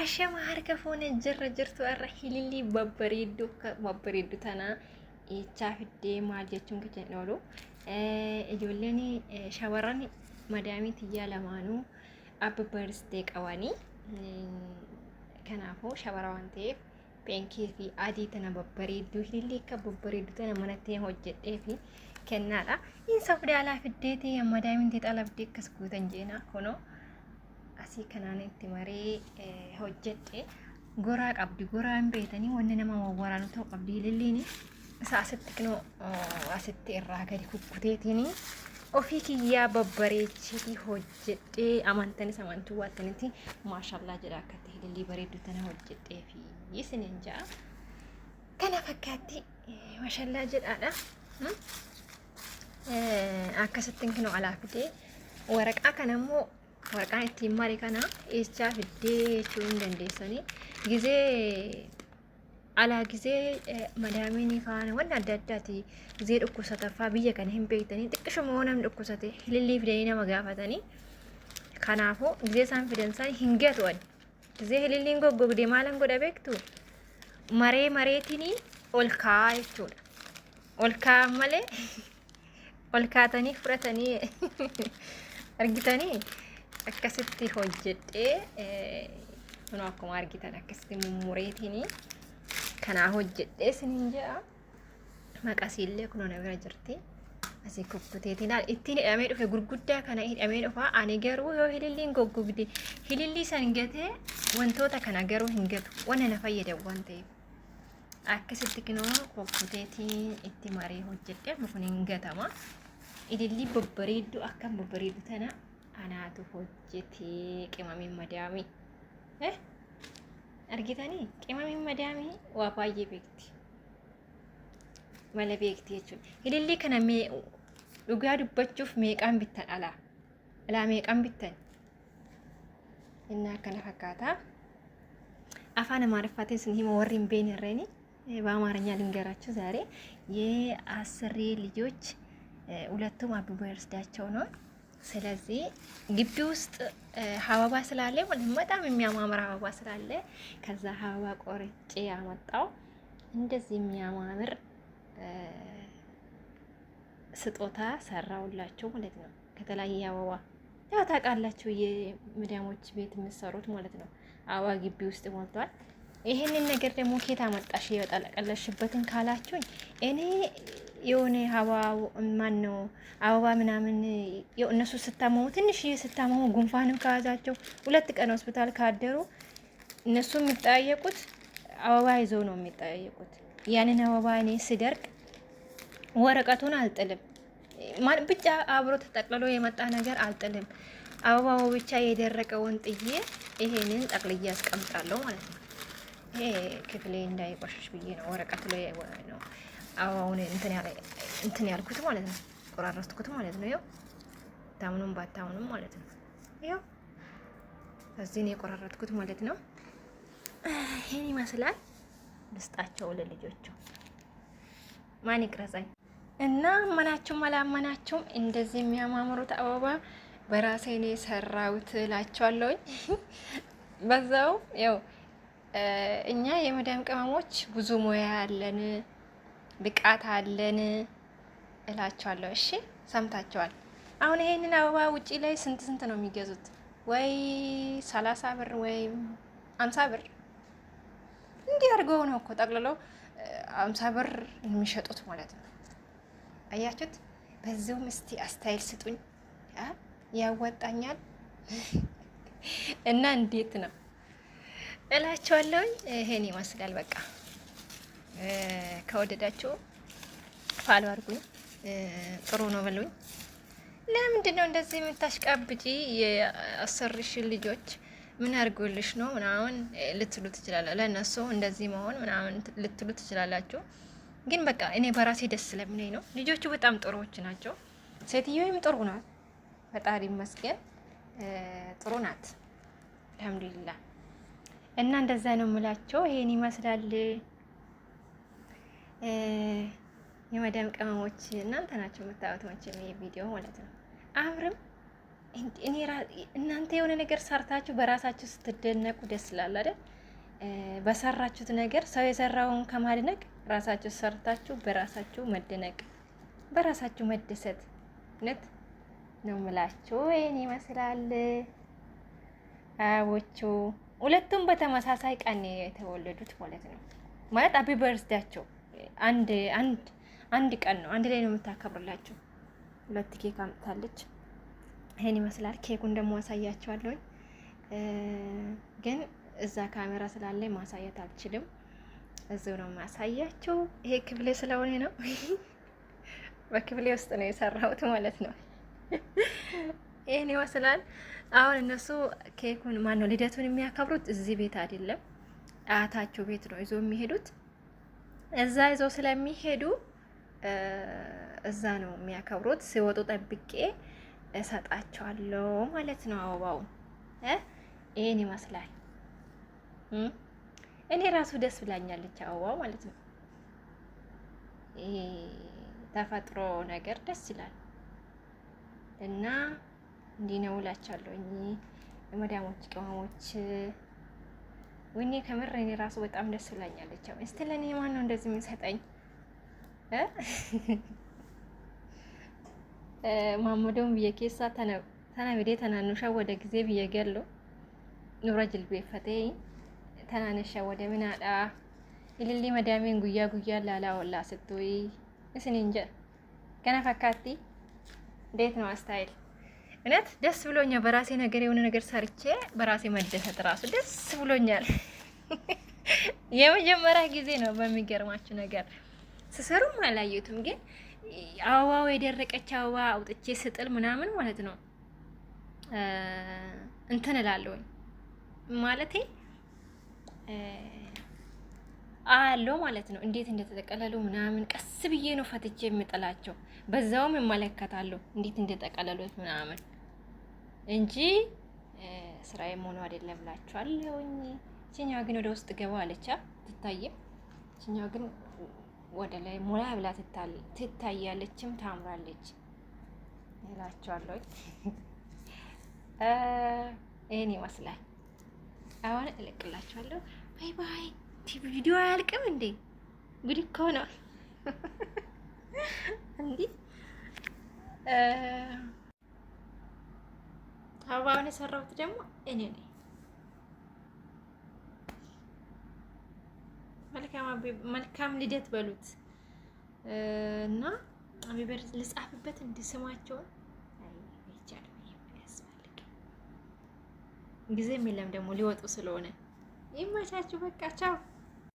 Ashama harka fuune jirtu irra hililii babbareeddu tana ichaa fiddee maal jechuun kan oolu ijoolleen shamarran madaamii tiyyaa lamaanuu abba baristee qabanii kanaafuu shamara waan ta'eef peenkii fi adii tana babbareeddu hililii akka babbareeddu tana manatti hojjedhee fi kennaadha. Insa fudaalaa fiddeeti madaamiin xalabdee akkas guutan jeena kunoo. Asii kanaan itti maree hojjedhe goraa qabdi goraan beetanii wanni nama waraanu ta'u qabdi lilliin isa asitti kinoo asitti irraa gadi kukkuteetiin ofii kiyyaa babbareechiti hojjedhee amantanis amantuu waattanitti maashallaa jedha akkatti lillii bareeddu tana hojjedhee fi isinin ja'a kana fakkaatti maashallaa jedhaadha. Akkasittiin kinoo alaa fidee waraqaa kanammoo waraqaan ittiin marii kana eessaa fiddee jechuun hin dandeessanii gizee alaa gizee madaamiin faana wanna adda addaati gizee dhukkubsataffaa biyya kana hin beektanii xiqqishuma namni dhukkubsate hilillii fidanii nama gaafatanii kanaafuu gizee isaan fidan isaan hin gatu'an gizee hililliin goggogdee maalan godha beektu mareetiin ol kaa'aa jechuudha ol kaa'an malee ol kaatanii fudhatanii argitanii akkasitti hojjedhee kunoo akkuma argitan akkasitti mummureetiin kanaa hojjedhee sinin jedha maqasiillee kunoo na bira jirti asii kukkuteetiin ittiin hidhamee dhufe gurguddaa kana hidhamee dhufa ani garuu yoo hililliin goggogde hilillii san gatee wantoota kana garuu hin gatu wanna na fayyadan waan ta'eef akkasitti kunoo kukkuteetiin itti maree hojjedhee amma kun hin gatama ilillii babbareeddu akkam babbareeddu tana anaatu hojjetee qimamiin madaamii argitanii qimamiin madaamii waa baay'ee beekti mala beekti jechuudha. Hilillii kana dhugaa dubbachuuf meeqaan bittan alaa meeqaan bittan innaa akkana fakkaata afaan amaariffaatiin sin hima warri hin beeknerreeni በአማርኛ ልንገራችሁ ዛሬ የአስሬ ልጆች ሁለቱም አበባ ይወስዳቸው ነው። ስለዚህ ግቢ ውስጥ ሀባባ ስላለ በጣም የሚያማምር ሀባባ ስላለ ከዛ ሀባባ ቆርጬ ያመጣው እንደዚህ የሚያማምር ስጦታ ሰራውላቸው ማለት ነው። ከተለያየ አበባ ያው ታውቃላችሁ የመዳሞች ቤት የምትሰሩት ማለት ነው። አበባ ግቢ ውስጥ ሞልቷል። ይሄንን ነገር ደግሞ ኬት አመጣሽ የጠለቀለሽበትን ካላችሁኝ እኔ የሆነ ሀባው ማን ነው አበባ ምናምን እነሱ ስታመሙ ትንሽ ስታመሙ ጉንፋንም ከያዛቸው 2 ቀን ሆስፒታል ካደሩ እነሱ የሚጠያየቁት አበባ ይዘው ነው የሚጠያየቁት። ያንን አበባ እኔ ስደርቅ ወረቀቱን አልጥልም ብቻ አብሮ ተጠቅልሎ የመጣ ነገር አልጥልም። አበባው ብቻ የደረቀውን ጥዬ ይሄንን ጠቅልዬ አስቀምጣለሁ ማለት ነው። ይሄ ክፍሌ እንዳይቆሽሽ ብዬ ነው ወረቀቱ ላይ ነው አሁን እንትን ያልኩት ማለት ነው። ቆራረጥኩት ማለት ነው። ይኸው ታምኑም ባታምኑም ማለት ነው። ይኸው እዚህ ነው የቆራረጥኩት ማለት ነው። ይሄን ይመስላል። ልስጣቸው ለልጆቹ ማን ይቅረጸኝ እና አመናችሁም አላመናችሁም እንደዚህ የሚያማምሩት አበባ በራሴ ነው የሰራሁት እላቸዋለሁኝ። በዛው ያው እኛ የመዳም ቅመሞች ብዙ ሙያ አለን ብቃት አለን እላቸዋለሁ። እሺ ሰምታቸዋል። አሁን ይሄንን አበባ ውጪ ላይ ስንት ነው የሚገዙት? ወይ 30 ብር ወይ 50 ብር እንዲህ አድርገው ነው እኮ ጠቅልለው 50 ብር የሚሸጡት ማለት ነው። አያችሁት? በዚሁም እስቲ አስተያየት ስጡኝ፣ ያወጣኛል እና እንዴት ነው እላቸዋለሁ። ይሄን ይመስላል። በቃ ከወደዳችሁ ፋሎ አድርጉኝ፣ ጥሩ ነው በሉኝ። ለምንድን ነው እንደዚህ የምታሽቃብጪ? የአሰርሽ ልጆች ምን አድርጎልሽ ነው ምናምን ልትሉ ትችላላችሁ። ለእነሱ እንደዚህ መሆን ምናምን ልትሉ ትችላላችሁ። ግን በቃ እኔ በራሴ ደስ ስለሚለኝ ነው። ልጆቹ በጣም ጥሩዎች ናቸው። ሴትዮውም ጥሩ ናት፣ ፈጣሪ ይመስገን ጥሩ ናት፣ አልሐምዱሊላህ። እና እንደዛ ነው የምላቸው። ይሄን ይመስላል። የመዳም ቅመሞች እናንተ ናቸው የምታዩት መቼም ይሄ ቪዲዮ ማለት ነው። አምርም እናንተ የሆነ ነገር ሰርታችሁ በራሳችሁ ስትደነቁ ደስ ይላል አይደል? በሰራችሁት ነገር ሰው የሰራውን ከማድነቅ ራሳችሁ ሰርታችሁ በራሳችሁ መደነቅ፣ በራሳችሁ መደሰት እውነት ነው የምላችሁ። ይሄን ይመስላል አቦቹ። ሁለቱም በተመሳሳይ ቀን የተወለዱት ማለት ነው። ማለት አቢ በርዝዳቸው አንድ ቀን ነው። አንድ ላይ ነው የምታከብርላችሁ። ሁለት ኬክ አምጥታለች። ይሄን ይመስላል። ኬኩን ደግሞ አሳያችኋለሁ፣ ግን እዛ ካሜራ ስላለ ማሳየት አልችልም። እዚሁ ነው ማሳያችሁ። ይሄ ክፍሌ ስለሆነ ነው። በክፍሌ ውስጥ ነው የሰራሁት ማለት ነው። ይሄን ይመስላል። አሁን እነሱ ኬኩን ማነው ልደቱን የሚያከብሩት እዚህ ቤት አይደለም፣ አያታቸው ቤት ነው ይዞ የሚሄዱት። እዛ ይዘው ስለሚሄዱ እዛ ነው የሚያከብሩት። ሲወጡ ጠብቄ እሰጣቸዋለሁ ማለት ነው አበባውን። ይሄን ይመስላል። እኔ ራሱ ደስ ብላኛለች አበባው ማለት ነው። ይሄ ተፈጥሮ ነገር ደስ ይላል እና እንዲህ ነው እላቸዋለሁኝ የመዳሞች ቅመሞች። ወይኔ ከምር እኔ ራሱ በጣም ደስ ብላኛለች። እስቲ ለኔ ማን ነው እንደዚህ የሚሰጠኝ? ማሙዶም ብየኬሳ ተናብዴ ተናኑሻ ወደ ጊዜ ብየገሎ ኑራ ጅልቤ ፈቴ ተናነሻ ወደ ምናዳ ኢልሊ መዳሜን ጉያ ጉያ ላላ ወላ ስትይ እስኒ እንጀ ገና ፈካቲ እንዴት ነው ስታይል? እውነት ደስ ብሎኛል። በራሴ ነገር የሆነ ነገር ሰርቼ በራሴ መደሰት ራሱ ደስ ብሎኛል። የመጀመሪያ ጊዜ ነው። በሚገርማችሁ ነገር ስሰሩም አላየሁትም፣ ግን አበባው የደረቀች አበባ አውጥቼ ስጥል ምናምን ማለት ነው እንትን እላለሁኝ ማለቴ አለው ማለት ነው። እንዴት እንደተጠቀለሉ ምናምን ቀስ ብዬ ነው ፈትቼ የምጥላቸው። በዛውም እመለከታለሁ እንዴት እንደተጠቀለሉት ምናምን እንጂ ስራዬ መሆኑ አይደለም ብላችኋለሁኝ። እቺኛዋ ግን ወደ ውስጥ ገባ አለቻ ትታየም። እቺኛዋ ግን ወደ ላይ ሞላ ብላ ትታያለችም ታምራለች እላችኋለሁ። ይሄን ይመስላል። አሁን እለቅላችኋለሁ። ባይ ባይ። ቪዲዮ አያልቅም እንዴ? ጉድ እኮ ነው እንዴ! አበባውን የሰራሁት ደግሞ እኔ ነኝ። መልካም ልደት በሉት እና አቢበር ልጻፍበት እንድስማቸውን ጊዜም የለም ደግሞ ሊወጡ ስለሆነ ይመቻችሁ። በቃ ቻው።